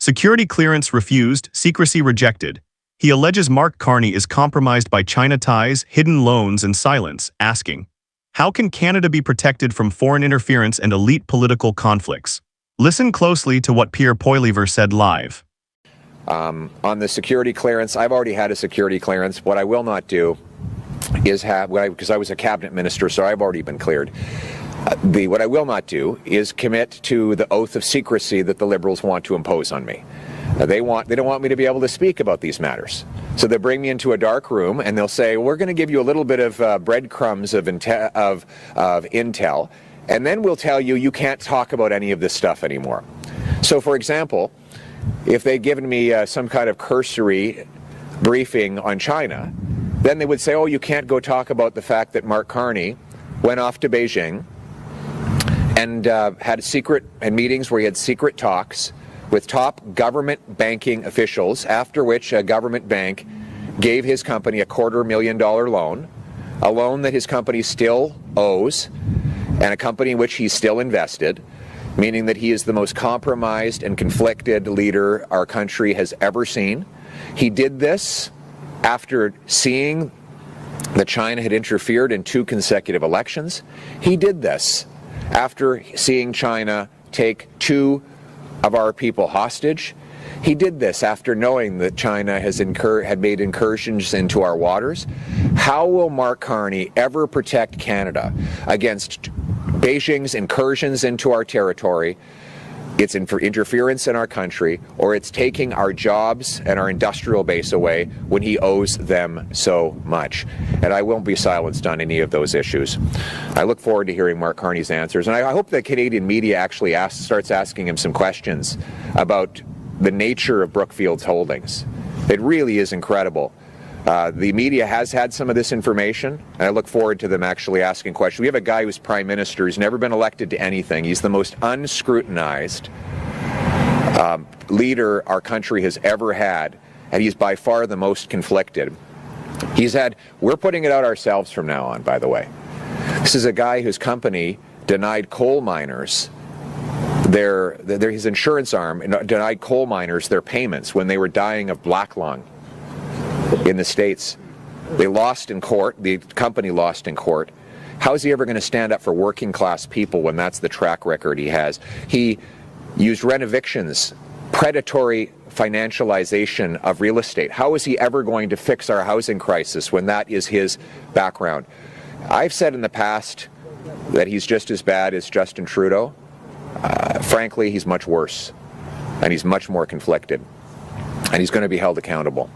Security clearance refused, secrecy rejected. He alleges Mark Carney is compromised by China ties, hidden loans, and silence, asking, how can Canada be protected from foreign interference and elite political conflicts? Listen closely to what Pierre Poilievre said live. On the security clearance, I've already had a security clearance. What I will not do is because I was a cabinet minister, so I've already been cleared. What I will not do is commit to the oath of secrecy that the Liberals want to impose on me. They don't want me to be able to speak about these matters. So they bring me into a dark room and they'll say, we're going to give you a little bit of breadcrumbs of intel, and then we'll tell you can't talk about any of this stuff anymore. So for example, if they'd given me some kind of cursory briefing on China, then they would say, oh, you can't go talk about the fact that Mark Carney went off to Beijing and had secret meetings where he had secret talks with top government banking officials, after which a government bank gave his company a $250,000 loan, a loan that his company still owes, and a company in which he's still invested, meaning that he is the most compromised and conflicted leader our country has ever seen. He did this after seeing that China had interfered in 2 consecutive elections. He did this after seeing China take 2 of our people hostage. He did this after knowing that China had made incursions into our waters. How will Mark Carney ever protect Canada against Beijing's incursions into our territory, its interference in our country, or it's taking our jobs and our industrial base away when he owes them so much? And I won't be silenced on any of those issues. I look forward to hearing Mark Carney's answers, and I hope that Canadian media actually starts asking him some questions about the nature of Brookfield's holdings. It really is incredible. The media has had some of this information, and I look forward to them actually asking questions. We have a guy who's Prime Minister who's never been elected to anything. He's the most unscrutinized leader our country has ever had, and he's by far the most conflicted. We're putting it out ourselves from now on, by the way. This is a guy whose company denied coal miners his insurance arm denied coal miners their payments when they were dying of black lung in the States. They lost in court. The company lost in court. How is he ever going to stand up for working class people when that's the track record he has? He used renovictions, predatory financialization of real estate. How is he ever going to fix our housing crisis when that is his background? I've said in the past that he's just as bad as Justin Trudeau. Frankly, he's much worse, and he's much more conflicted, and he's going to be held accountable.